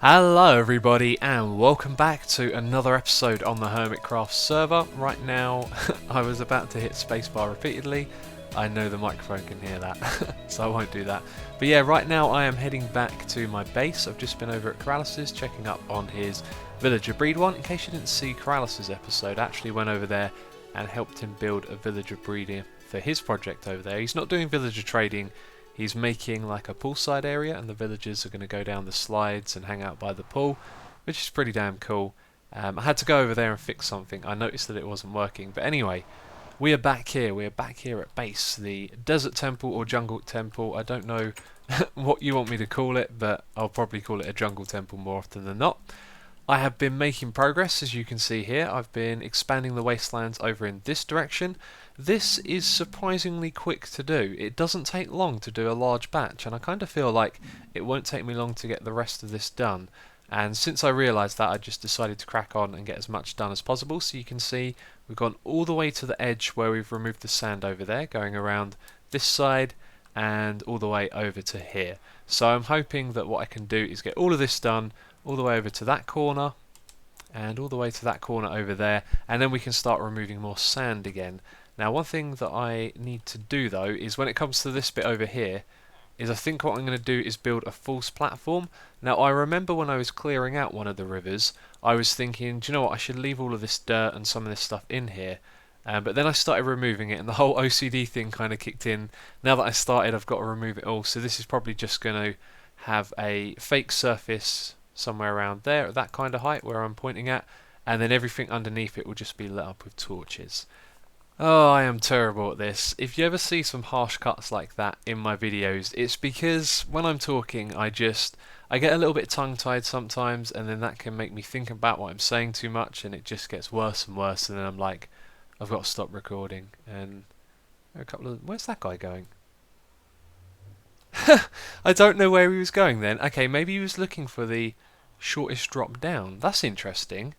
Hello everybody and welcome back to another episode on the Hermitcraft server. Right now I was about to hit spacebar repeatedly. I know the microphone can hear that so I won't do that. But yeah, right now I am heading back to my base. I've just been over at Corralis's checking up on his villager breed one. In case you didn't see Corralis's episode, I actually went over there and helped him build a villager breeder for his project over there. He's not doing villager trading. He's making like a poolside area and the villagers are going to go down the slides and hang out by the pool, which is pretty damn cool. I had to go over there and fix something. I noticed that it wasn't working. But anyway, we are back here. We are back here at base, the desert temple or jungle temple. I don't know what you want me to call it, but I'll probably call it a jungle temple more often than not. I have been making progress, as you can see here. I've been expanding the wastelands over in this direction. This is surprisingly quick to do. It doesn't take long to do a large batch, and I kind of feel like it won't take me long to get the rest of this done. And since I realised that, I just decided to crack on and get as much done as possible. So you can see we've gone all the way to the edge where we've removed the sand over there, going around this side and all the way over to here. So I'm hoping that what I can do is get all of this done all the way over to that corner and all the way to that corner over there, and then we can start removing more sand again. Now, one thing that I need to do though is when it comes to this bit over here is I think what I'm going to do is build a false platform. Now, I remember when I was clearing out one of the rivers I was thinking, do you know what, I should leave all of this dirt and some of this stuff in here. But then I started removing it and the whole OCD thing kind of kicked in. Now that I started, I've got to remove it all, so this is probably just going to have a fake surface somewhere around there at that kind of height where I'm pointing at, and then everything underneath it will just be lit up with torches. Oh, I am terrible at this. If you ever see some harsh cuts like that in my videos, it's because when I'm talking I get a little bit tongue-tied sometimes, and then that can make me think about what I'm saying too much, and it just gets worse and worse, and then I'm like, I've got to stop recording. And where's that guy going? I don't know where he was going then. Okay, maybe he was looking for the shortest drop down. That's interesting.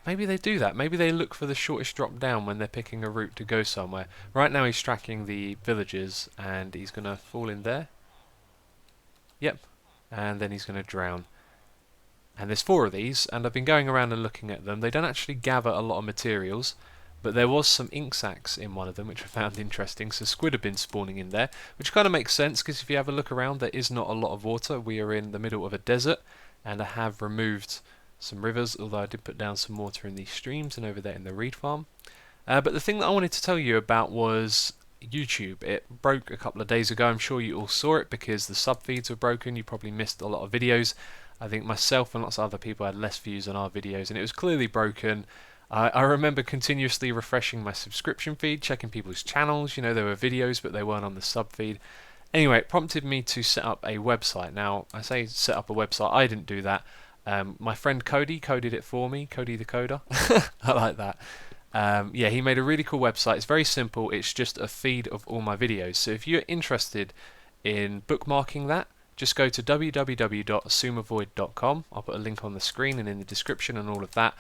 Maybe they do that. Maybe they look for the shortest drop down when they're picking a route to go somewhere. Right now he's tracking the villagers and he's going to fall in there. Yep. And then he's going to drown. And there's 4 of these, and I've been going around and looking at them. They don't actually gather a lot of materials, but there was some ink sacs in one of them which I found interesting, so squid have been spawning in there, which kind of makes sense because if you have a look around there is not a lot of water. We are in the middle of a desert, and I have removed some rivers, although I did put down some water in these streams and over there in the reed farm. But the thing that I wanted to tell you about was YouTube. It broke a couple of days ago. I'm sure you all saw it because the sub feeds were broken. You probably missed a lot of videos. I think myself and lots of other people had less views on our videos, and it was clearly broken. I remember continuously refreshing my subscription feed, checking people's channels. You know, there were videos, but they weren't on the sub feed. Anyway, it prompted me to set up a website. Now, I say set up a website. I didn't do that. My friend Cody coded it for me. Cody the coder. I like that. Yeah, he made a really cool website. It's very simple. It's just a feed of all my videos. So if you're interested in bookmarking that, just go to www.xisumavoid.com. I'll put a link on the screen and in the description and all of that.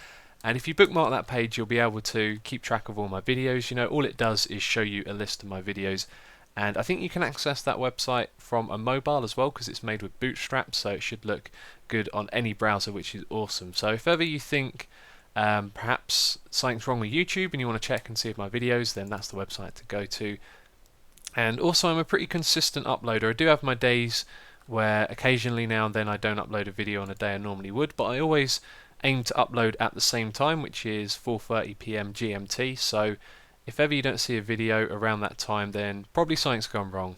And if you bookmark that page, you'll be able to keep track of all my videos. You know, all it does is show you a list of my videos. And I think you can access that website from a mobile as well because it's made with Bootstrap, so it should look good on any browser, which is awesome. So if ever you think perhaps something's wrong with YouTube and you want to check and see if my videos, then that's the website to go to. And also, I'm a pretty consistent uploader. I do have my days where occasionally now and then I don't upload a video on a day I normally would, but I always aim to upload at the same time, which is 4:30 PM GMT. So if ever you don't see a video around that time, then probably something's gone wrong.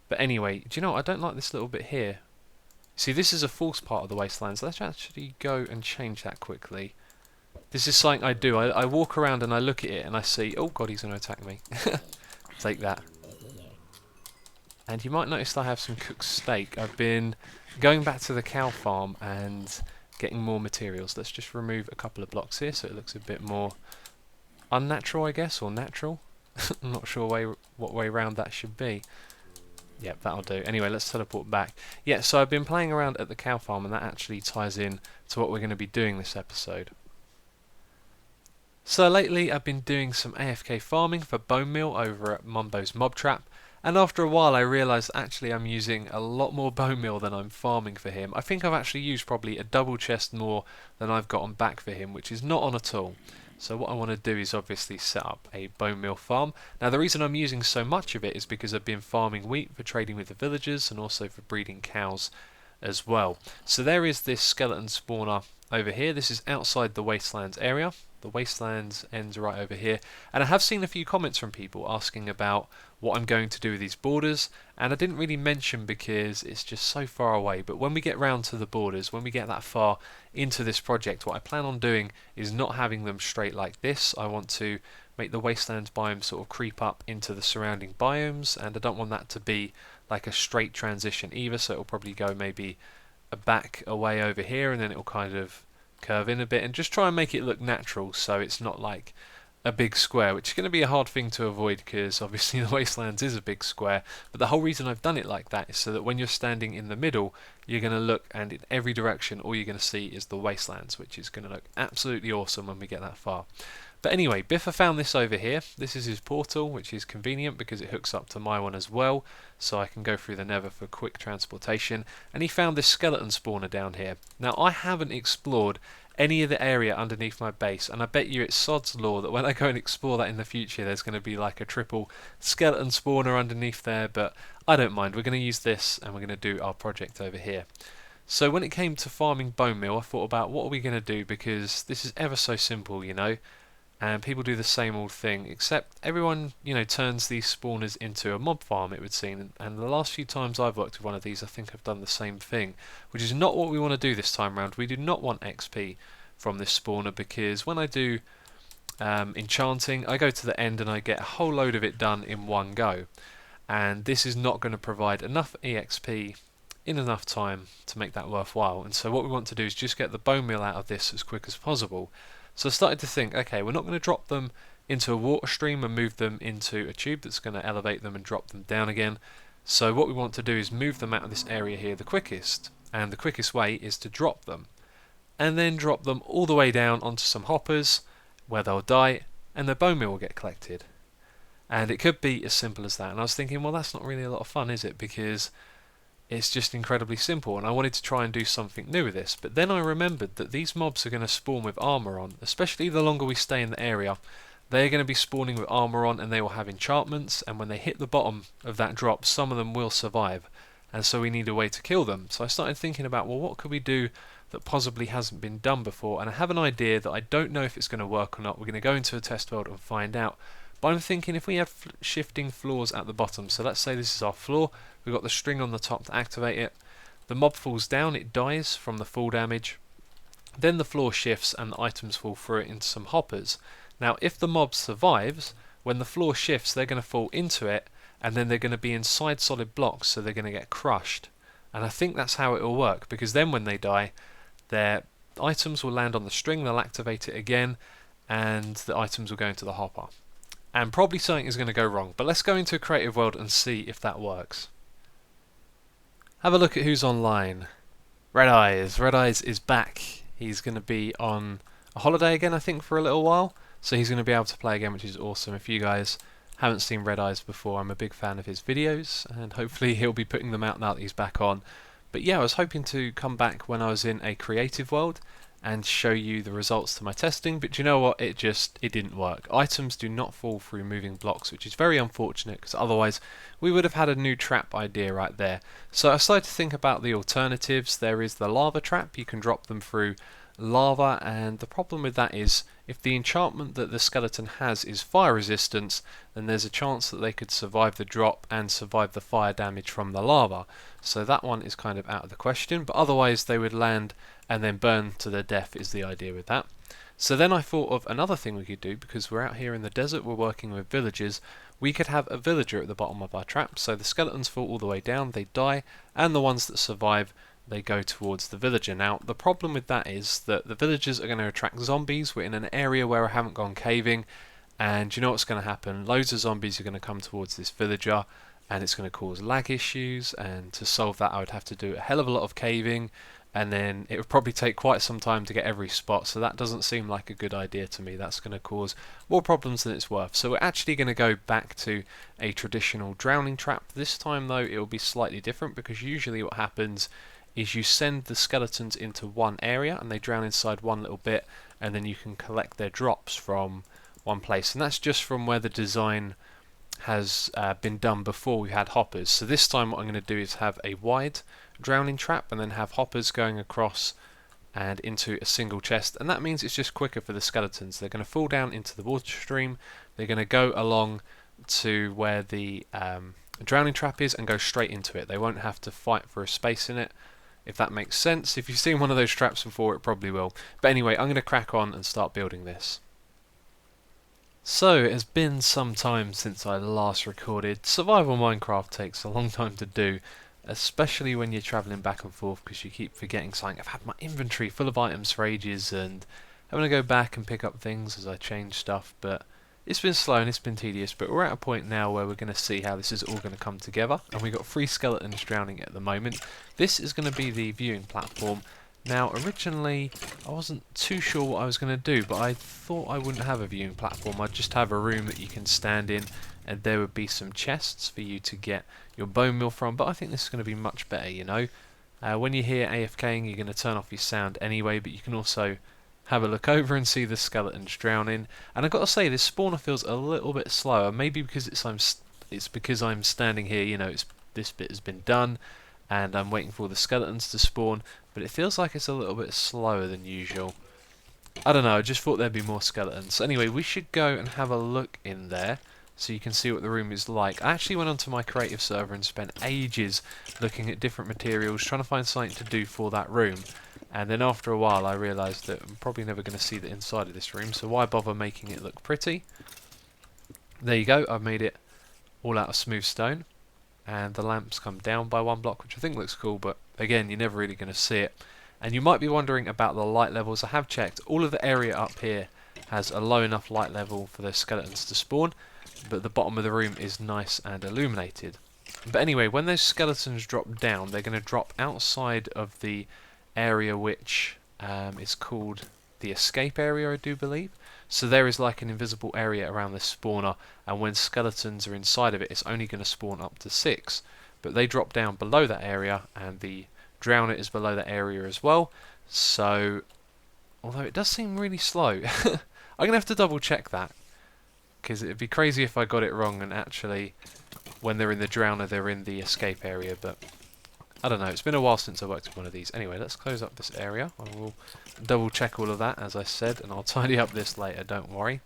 But anyway, do you know what? I don't like this little bit here. See, this is a false part of the wastelands. Let's actually go and change that quickly. This is something I do. I walk around and I look at it and I see, oh god, he's going to attack me. Take that. And you might notice that I have some cooked steak. I've been going back to the cow farm and getting more materials. Let's just remove a couple of blocks here so it looks a bit more unnatural, I guess, or natural. I'm not sure what way round that should be. Yep, that'll do. Anyway, let's teleport back. Yeah, so I've been playing around at the cow farm, and that actually ties in to what we're going to be doing this episode. So lately I've been doing some AFK farming for bonemeal over at Mumbo's Mob Trap, And after a while I realised actually I'm using a lot more bone meal than I'm farming for him. I think I've actually used probably a double chest more than I've gotten back for him, which is not on at all. So what I want to do is obviously set up a bone meal farm. Now the reason I'm using so much of it is because I've been farming wheat for trading with the villagers and also for breeding cows as well. So there is this skeleton spawner over here. This is outside the wastelands area. The wastelands ends right over here, and I have seen a few comments from people asking about what I'm going to do with these borders, and I didn't really mention because it's just so far away. But when we get round to the borders, when we get that far into this project, what I plan on doing is not having them straight like this. I want to make the wastelands biome sort of creep up into the surrounding biomes, and I don't want that to be like a straight transition either, so it'll probably go maybe a back away over here and then it'll kind of curve in a bit, and just try and make it look natural so it's not like a big square, which is going to be a hard thing to avoid because obviously the wastelands is a big square. But the whole reason I've done it like that is so that when you're standing in the middle, you're going to look, and in every direction all you're going to see is the wastelands, which is going to look absolutely awesome when we get that far. But anyway, Biffa found this over here. This is his portal, which is convenient because it hooks up to my one as well, so I can go through the nether for quick transportation. And he found this skeleton spawner down here. Now I haven't explored any of the area underneath my base, and I bet you it's sod's law that when I go and explore that in the future there's going to be like a triple skeleton spawner underneath there, but I don't mind. We're going to use this and we're going to do our project over here. So when it came to farming bone meal, I thought about what are we going to do, because this is ever so simple, you know, and people do the same old thing, except everyone, you know, turns these spawners into a mob farm, it would seem. And the last few times I've worked with one of these, I think I've done the same thing, which is not what we want to do this time around. We do not want XP from this spawner, because when I do enchanting, I go to the end and I get a whole load of it done in one go, and this is not going to provide enough EXP in enough time to make that worthwhile. And so what we want to do is just get the bone meal out of this as quick as possible. So I started to think, okay, we're not going to drop them into a water stream and move them into a tube that's going to elevate them and drop them down again. So what we want to do is move them out of this area here the quickest, and the quickest way is to drop them, and then drop them all the way down onto some hoppers where they'll die and their bone meal will get collected. And it could be as simple as that. And I was thinking, well, that's not really a lot of fun, is it? Because it's just incredibly simple, and I wanted to try and do something new with this. But then I remembered that these mobs are going to spawn with armor on, especially the longer we stay in the area. They're going to be spawning with armor on, and they will have enchantments, and when they hit the bottom of that drop, some of them will survive, and so we need a way to kill them. So I started thinking about, well, what could we do that possibly hasn't been done before? And I have an idea that I don't know if it's going to work or not. We're going to go into a test world and find out. But I'm thinking if we have shifting floors at the bottom, so let's say this is our floor, we've got the string on the top to activate it, the mob falls down, it dies from the fall damage, then the floor shifts and the items fall through it into some hoppers. Now if the mob survives, when the floor shifts they're going to fall into it, and then they're going to be inside solid blocks, so they're going to get crushed. And I think that's how it will work, because then when they die, their items will land on the string, they'll activate it again, and the items will go into the hopper. And probably something is going to go wrong, but let's go into a creative world and see if that works. Have a look at who's online. Red Eyes. Red Eyes is back. He's going to be on a holiday again, I think, for a little while, so he's going to be able to play again, which is awesome. If you guys haven't seen Red Eyes before, I'm a big fan of his videos, and hopefully he'll be putting them out now that he's back on. But yeah, I was hoping to come back when I was in a creative world and show you the results to my testing, but you know what, it didn't work. Items do not fall through moving blocks, which is very unfortunate, because otherwise we would have had a new trap idea right there. So I started to think about the alternatives. There is the lava trap. You can drop them through lava, and the problem with that is if the enchantment that the skeleton has is fire resistance, then there's a chance that they could survive the drop and survive the fire damage from the lava. So that one is kind of out of the question, but otherwise they would land and then burn to their death is the idea with that. So then I thought of another thing we could do, because we're out here in the desert, we're working with villagers. We could have a villager at the bottom of our trap, so the skeletons fall all the way down, they die, and the ones that survive, they go towards the villager. Now the problem with that is that the villagers are going to attract zombies. We're in an area where I haven't gone caving, and you know what's going to happen? Loads of zombies are going to come towards this villager, and it's going to cause lag issues, and to solve that I would have to do a hell of a lot of caving, and then it would probably take quite some time to get every spot, so that doesn't seem like a good idea to me. That's going to cause more problems than it's worth. So we're actually going to go back to a traditional drowning trap. This time though it will be slightly different, because usually what happens is you send the skeletons into one area and they drown inside one little bit, and then you can collect their drops from one place, and that's just from where the design has been done before we had hoppers. So this time what I'm going to do is have a wide drowning trap and then have hoppers going across and into a single chest, and that means it's just quicker for the skeletons. They're going to fall down into the water stream, they're going to go along to where the drowning trap is and go straight into it. They won't have to fight for a space in it, if that makes sense. If you've seen one of those traps before, it probably will. But anyway, I'm going to crack on and start building this. So, it has been some time since I last recorded. Survival Minecraft takes a long time to do, especially when you're travelling back and forth, because you keep forgetting something. I've had my inventory full of items for ages, and I'm going to go back and pick up things as I change stuff, but it's been slow and it's been tedious. But we're at a point now where we're going to see how this is all going to come together, and we've got 3 skeletons drowning at the moment. This is going to be the viewing platform. Now, originally, I wasn't too sure what I was going to do, but I thought I wouldn't have a viewing platform. I'd just have a room that you can stand in, and there would be some chests for you to get your bone meal from. But I think this is going to be much better, you know. When you hear AFKing, you're going to turn off your sound anyway, but you can also have a look over and see the skeletons drowning. And I've got to say, this spawner feels a little bit slower. Maybe because it's because I'm standing here, you know, this bit has been done, and I'm waiting for the skeletons to spawn, but it feels like it's a little bit slower than usual. I don't know, I just thought there'd be more skeletons. So anyway, we should go and have a look in there so you can see what the room is like. I actually went onto my creative server and spent ages looking at different materials, trying to find something to do for that room, and then after a while I realised that I'm probably never going to see the inside of this room, so why bother making it look pretty? There you go, I've made it all out of smooth stone, and the lamps come down by 1 block, which I think looks cool, but again, you're never really going to see it. And you might be wondering about the light levels. I have checked. All of the area up here has a low enough light level for those skeletons to spawn, but the bottom of the room is nice and illuminated. But anyway, when those skeletons drop down, they're going to drop outside of the area which is called the escape area, I do believe. So there is like an invisible area around this spawner, and when skeletons are inside of it, it's only going to spawn up to 6. But they drop down below that area, and the drowner is below that area as well. So, although it does seem really slow, I'm going to have to double check that, because it'd be crazy if I got it wrong and actually, when they're in the drowner, they're in the escape area. But I don't know, it's been a while since I worked with one of these. Anyway, let's close up this area. I will double check all of that, as I said, and I'll tidy up this later, don't worry.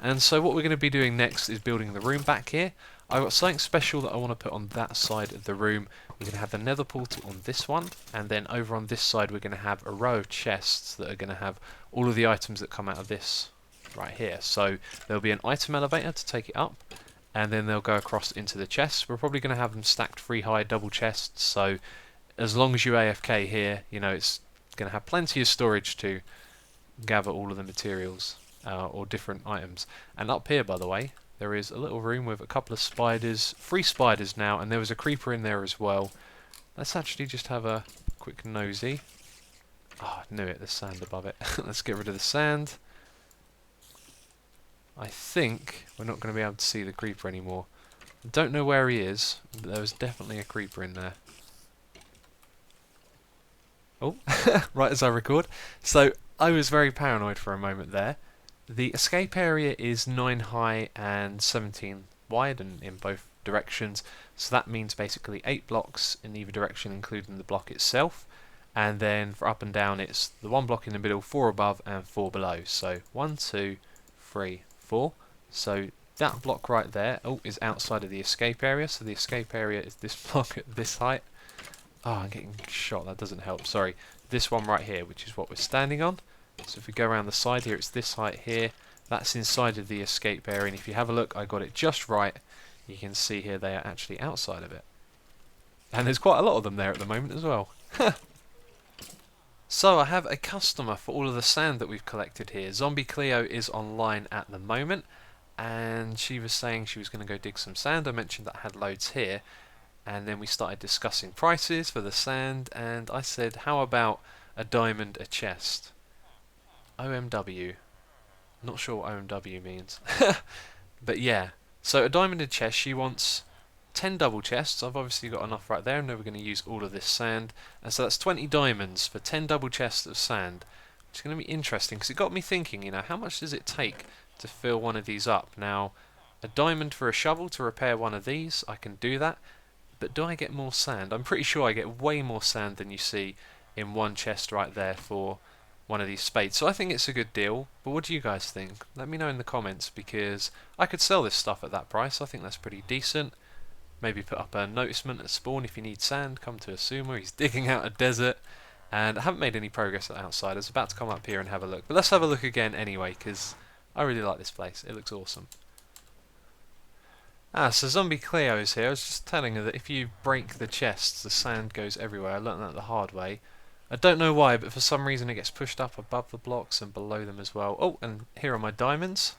And so what we're going to be doing next is building the room back here. I've got something special that I want to put on that side of the room. We're going to have the nether portal on this one, and then over on this side we're going to have a row of chests that are going to have all of the items that come out of this right here. So there'll be an item elevator to take it up, and then they'll go across into the chests. We're probably going to have them stacked 3 high double chests, so as long as you AFK here, you know, it's going to have plenty of storage to gather all of the materials or different items. And up here, by the way, there is a little room with a couple of spiders, 3 spiders now, and there was a creeper in there as well. Let's actually just have a quick nosy. Oh, I knew it, there's sand above it. Let's get rid of the sand. I think we're not going to be able to see the creeper anymore. I don't know where he is, but there was definitely a creeper in there. Oh, right as I record. So, I was very paranoid for a moment there. The escape area is 9 high and 17 wide, and in both directions. So that means basically 8 blocks in either direction, including the block itself. And then for up and down, it's the 1 block in the middle, 4 above, and 4 below. So 1, 2, 3, 4. So that block right there is outside of the escape area. So the escape area is this block at this height. Oh, I'm getting shot. That doesn't help. Sorry. This one right here, which is what we're standing on. So if we go around the side here, it's this height here. That's inside of the escape area. And if you have a look, I got it just right. You can see here they are actually outside of it. And there's quite a lot of them there at the moment as well. So I have a customer for all of the sand that we've collected here. Zombie Cleo is online at the moment, and she was saying she was going to go dig some sand. I mentioned that I had loads here. and then we started discussing prices for the sand, and I said, how about a diamond a chest? OMW. Not sure what OMW means. But yeah, so a diamond a chest, she wants 10 double chests. I've obviously got enough right there, and then we're going to use all of this sand. And so that's 20 diamonds for 10 double chests of sand, which is going to be interesting, because it got me thinking, you know, how much does it take to fill one of these up? Now, a diamond for a shovel to repair one of these, I can do that. But do I get more sand? I'm pretty sure I get way more sand than you see in one chest right there for one of these spades. So I think it's a good deal. But what do you guys think? Let me know in the comments, because I could sell this stuff at that price. I think that's pretty decent. Maybe put up a noticement at spawn: if you need sand, come to Xisumo. He's digging out a desert. And I haven't made any progress at outside. I was about to come up here and have a look. But let's have a look again anyway, because I really like this place. It looks awesome. So Zombie Cleo's here. I was just telling her that if you break the chests, the sand goes everywhere. I learnt that the hard way. I don't know why, but for some reason it gets pushed up above the blocks and below them as well. Oh, and here are my diamonds.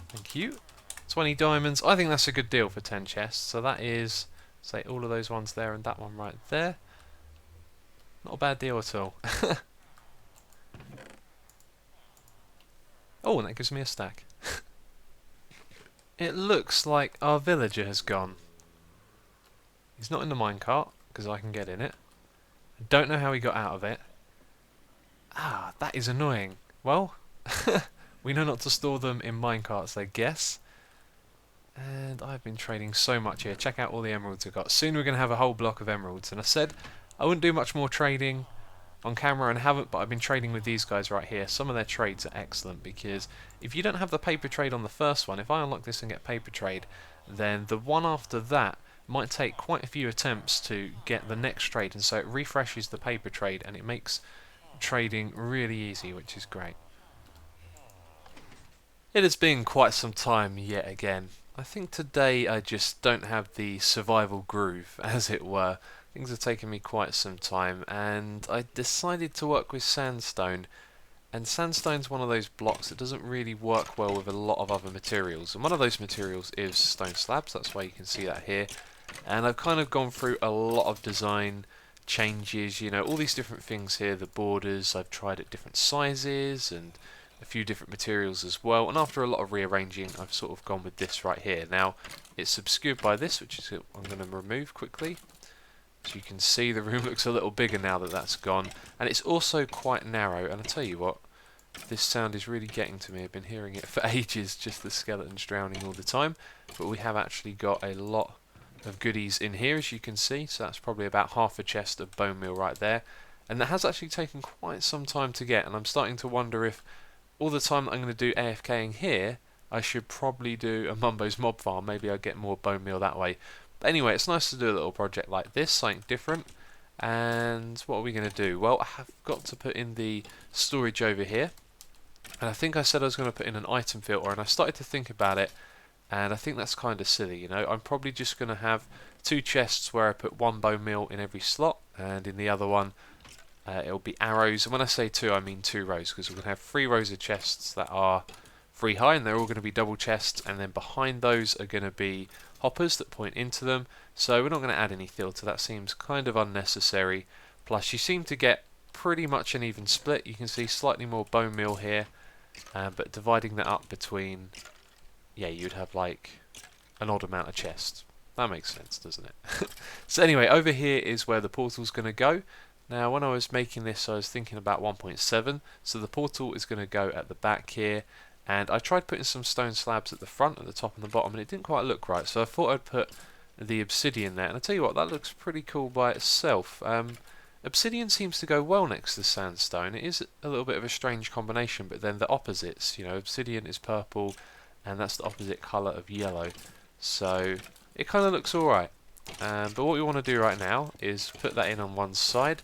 Thank you. 20 diamonds. I think that's a good deal for 10 chests. So that is, say, all of those ones there and that one right there. Not a bad deal at all. Oh, and that gives me a stack. It looks like our villager has gone. He's not in the minecart, because I can get in it. I don't know how he got out of it. That is annoying. Well, we know not to store them in minecarts, I guess. And I've been trading so much here. Check out all the emeralds I've got. Soon we're going to have a whole block of emeralds. And I said I wouldn't do much more trading on camera, and haven't, but I've been trading with these guys right here. Some of their trades are excellent, because if you don't have the paper trade on the first one, if I unlock this and get paper trade, then the one after that might take quite a few attempts to get the next trade, and so it refreshes the paper trade and it makes trading really easy, which is great. It has been quite some time yet again. I think today I just don't have the survival groove, as it were. Things have taken me quite some time, and I decided to work with sandstone. And sandstone's one of those blocks that doesn't really work well with a lot of other materials. And one of those materials is stone slabs. That's why you can see that here. And I've kind of gone through a lot of design changes, you know, all these different things here. The borders, I've tried at different sizes and a few different materials as well, and after a lot of rearranging I've sort of gone with this right here. Now it's obscured by this, which is I'm going to remove quickly. So you can see the room looks a little bigger now that that's gone, and it's also quite narrow. And I tell you what, this sound is really getting to me. I've been hearing it for ages, just the skeletons drowning all the time. But we have actually got a lot of goodies in here, as you can see. So that's probably about half a chest of bone meal right there, and that has actually taken quite some time to get. And I'm starting to wonder if all the time that I'm going to do AFKing here, I should probably do a Mumbo's mob farm. Maybe I'll get more bone meal that way. But anyway, it's nice to do a little project like this, something different. And what are we going to do? Well, I have got to put in the storage over here. And I think I said I was going to put in an item filter, and I started to think about it, and I think that's kind of silly, you know. I'm probably just going to have 2 chests where I put 1 bone meal in every slot, and in the other one it'll be arrows. And when I say 2, I mean 2 rows, because we're going to have 3 rows of chests that are 3 high, and they're all going to be double chests, and then behind those are going to be hoppers that point into them. So we're not going to add any filter. That seems kind of unnecessary. Plus you seem to get pretty much an even split. You can see slightly more bone meal here, but dividing that up between, yeah, you'd have like an odd amount of chests. That makes sense, doesn't it? So anyway, over here is where the portal's going to go. Now when I was making this I was thinking about 1.7, so the portal is going to go at the back here, and I tried putting some stone slabs at the front, at the top and the bottom, and it didn't quite look right, so I thought I'd put the obsidian there. And I tell you what, that looks pretty cool by itself. Obsidian seems to go well next to sandstone. It is a little bit of a strange combination, but then the opposites, you know, obsidian is purple and that's the opposite colour of yellow, so it kind of looks alright. But what we want to do right now is put that in on one side,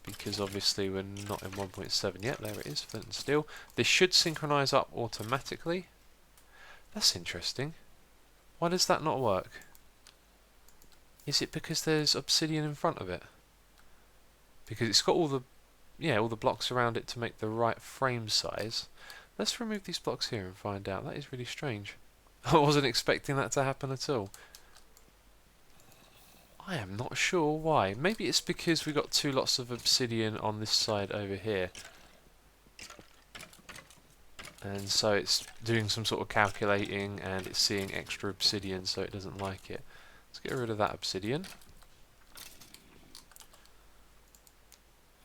because obviously we're not in 1.7 yet. There it is, flint and steel. This should synchronise up automatically. That's interesting. Why does that not work? Is it because there's obsidian in front of it? Because it's got all the blocks around it to make the right frame size. Let's remove these blocks here and find out. That is really strange. I wasn't expecting that to happen at all. I am not sure why. Maybe it's because we got two lots of obsidian on this side over here. And so it's doing some sort of calculating and it's seeing extra obsidian, so it doesn't like it. Let's get rid of that obsidian.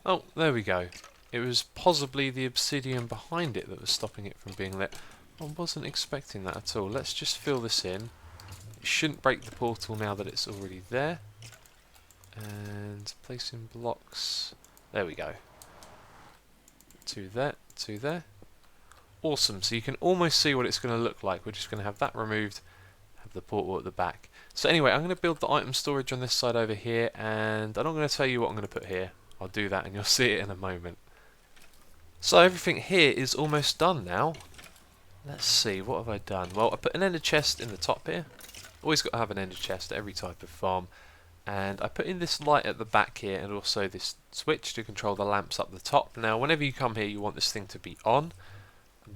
Oh, there we go. It was possibly the obsidian behind it that was stopping it from being lit. I wasn't expecting that at all. Let's just fill this in. It shouldn't break the portal now that it's already there. And placing blocks. There we go. Two there, two there. Awesome, so you can almost see what it's going to look like. We're just going to have that removed, have the portal at the back. So anyway, I'm going to build the item storage on this side over here, and I'm not going to tell you what I'm going to put here. I'll do that and you'll see it in a moment. So everything here is almost done now. Let's see, what have I done? Well, I put an ender chest in the top here. Always got to have an ender chest at every type of farm. And I put in this light at the back here and also this switch to control the lamps up the top. Now, whenever you come here, you want this thing to be on.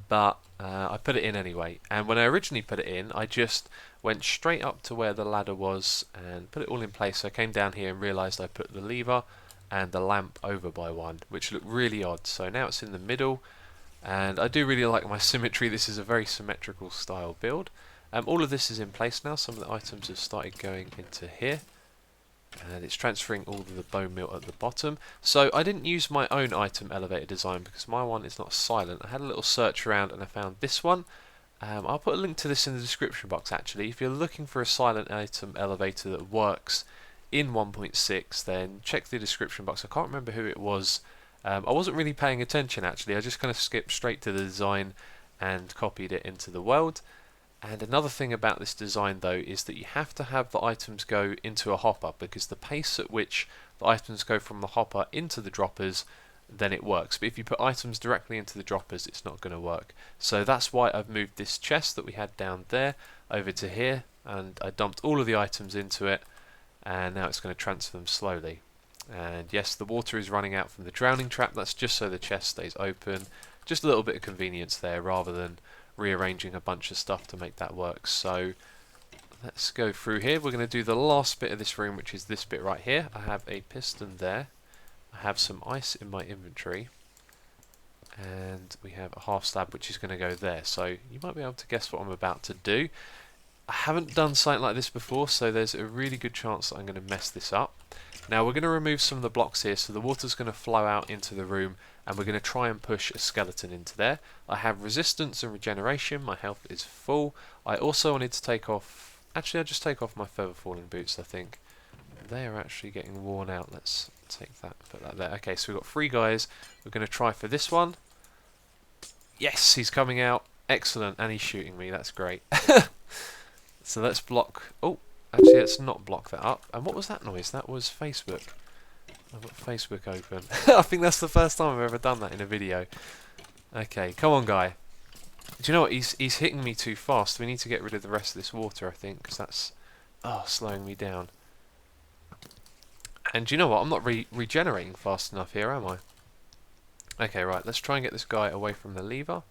But I put it in anyway, and when I originally put it in, I just went straight up to where the ladder was and put it all in place. So I came down here and realised I put the lever and the lamp over by one, which looked really odd. So now it's in the middle, and I do really like my symmetry. This is a very symmetrical style build. All of this is in place now. Some of the items have started going into here. And it's transferring all of the bone meal at the bottom. So I didn't use my own item elevator design because my one is not silent. I had a little search around and I found this one. I'll put a link to this in the description box actually. If you're looking for a silent item elevator that works in 1.6, then check the description box. I can't remember who it was. I wasn't really paying attention actually. I just kind of skipped straight to the design and copied it into the world. And another thing about this design though is that you have to have the items go into a hopper, because the pace at which the items go from the hopper into the droppers, then it works. But if you put items directly into the droppers, it's not going to work. So that's why I've moved this chest that we had down there over to here, and I dumped all of the items into it, and now it's going to transfer them slowly. And yes, the water is running out from the drowning trap. That's just so the chest stays open. Just a little bit of convenience there rather than rearranging a bunch of stuff to make that work. So let's go through here. We're going to do the last bit of this room, which is this bit right here. I have a piston there. I have some ice in my inventory. And we have a half slab which is going to go there. So you might be able to guess what I'm about to do. I haven't done something like this before, so there's a really good chance that I'm going to mess this up. Now we're going to remove some of the blocks here, so the water's going to flow out into the room, and we're going to try and push a skeleton into there. I have resistance and regeneration, my health is full. I also wanted to take off, actually I'll just take off my feather falling boots I think. They are actually getting worn out. Let's take that, put that there. Okay, so we've got 3 guys. We're going to try for this one. Yes, he's coming out. Excellent, and he's shooting me, that's great. So let's block, oh, actually let's not block that up. And what was that noise? That was Facebook. I've got Facebook open. I think that's the first time I've ever done that in a video. Okay, come on guy. Do you know what, he's hitting me too fast. We need to get rid of the rest of this water I think, because that's slowing me down. And do you know what, I'm not regenerating fast enough here, am I? Okay, right, let's try and get this guy away from the lever.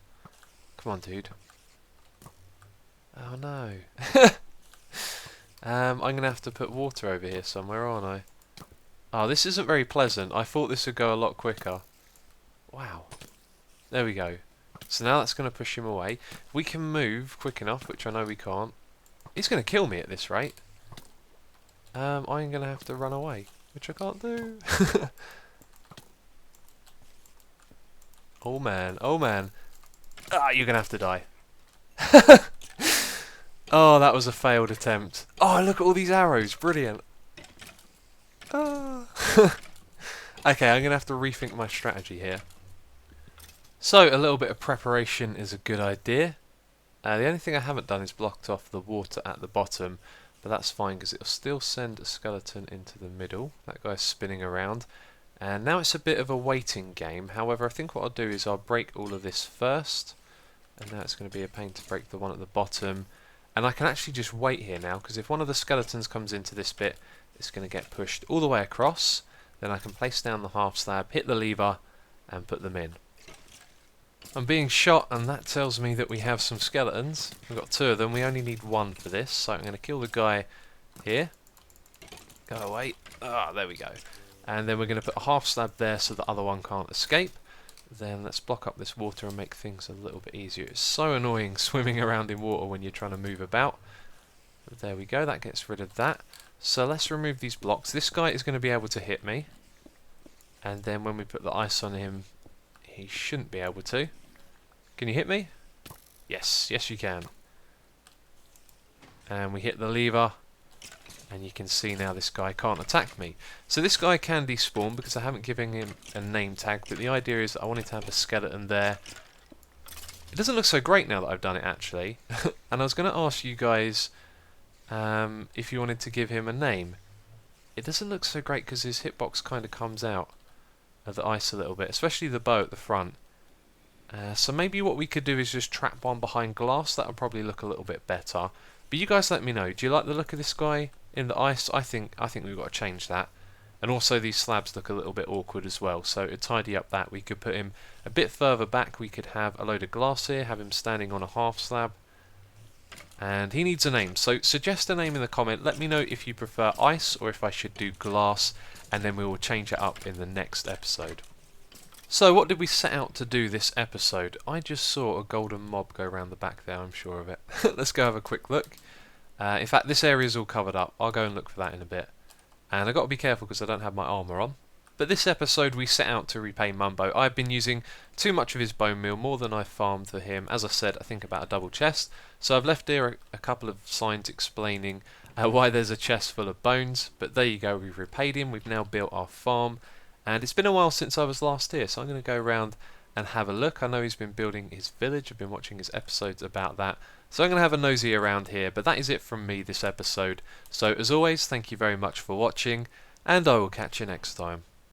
Come on dude. Oh no. I'm going to have to put water over here somewhere, aren't I? Oh, this isn't very pleasant. I thought this would go a lot quicker. Wow. There we go. So now that's going to push him away. We can move quick enough, which I know we can't. He's going to kill me at this rate. I'm going to have to run away, which I can't do. Oh man, oh man. Ah, you're going to have to die. Oh, that was a failed attempt. Oh, look at all these arrows. Brilliant. Ah. Okay, I'm going to have to rethink my strategy here. So, a little bit of preparation is a good idea. The only thing I haven't done is blocked off the water at the bottom. But that's fine because it'll still send a skeleton into the middle. That guy's spinning around. And now it's a bit of a waiting game. However, I think what I'll do is I'll break all of this first. And now it's going to be a pain to break the one at the bottom. And I can actually just wait here now, because if one of the skeletons comes into this bit, it's going to get pushed all the way across. Then I can place down the half slab, hit the lever, and put them in. I'm being shot, and that tells me that we have some skeletons. We've got 2 of them, we only need 1 for this, so I'm going to kill the guy here. Go away. Ah, there we go. And then we're going to put a half slab there so the other one can't escape. Then let's block up this water and make things a little bit easier. It's so annoying swimming around in water when you're trying to move about. There we go, that gets rid of that. So let's remove these blocks. This guy is going to be able to hit me. And then when we put the ice on him, he shouldn't be able to. Can you hit me? Yes, yes you can. And we hit the lever. And you can see now this guy can't attack me. So this guy can despawn because I haven't given him a name tag. But the idea is that I wanted to have a skeleton there. It doesn't look so great now that I've done it actually. And I was going to ask you guys if you wanted to give him a name. It doesn't look so great because his hitbox kind of comes out of the ice a little bit, especially the bow at the front. So maybe what we could do is just trap one behind glass. That would probably look a little bit better. But you guys let me know. Do you like the look of this guy in the ice? I think we've got to change that. And also these slabs look a little bit awkward as well. So to tidy up that, we could put him a bit further back. We could have a load of glass here, have him standing on a half slab. And he needs a name. So suggest a name in the comment. Let me know if you prefer ice or if I should do glass. And then we will change it up in the next episode. So what did we set out to do this episode? I just saw a golden mob go around the back there, I'm sure of it. Let's go have a quick look. In fact, this area is all covered up. I'll go and look for that in a bit. And I've got to be careful because I don't have my armour on. But this episode we set out to repay Mumbo. I've been using too much of his bone meal, more than I farmed for him. As I said, I think about a double chest. So I've left here a couple of signs explaining why there's a chest full of bones. But there you go, we've repaid him. We've now built our farm. And it's been a while since I was last here, so I'm going to go around and have a look. I know he's been building his village. I've been watching his episodes about that. So I'm going to have a nosy around here. But that is it from me this episode. So as always, thank you very much for watching. And I will catch you next time.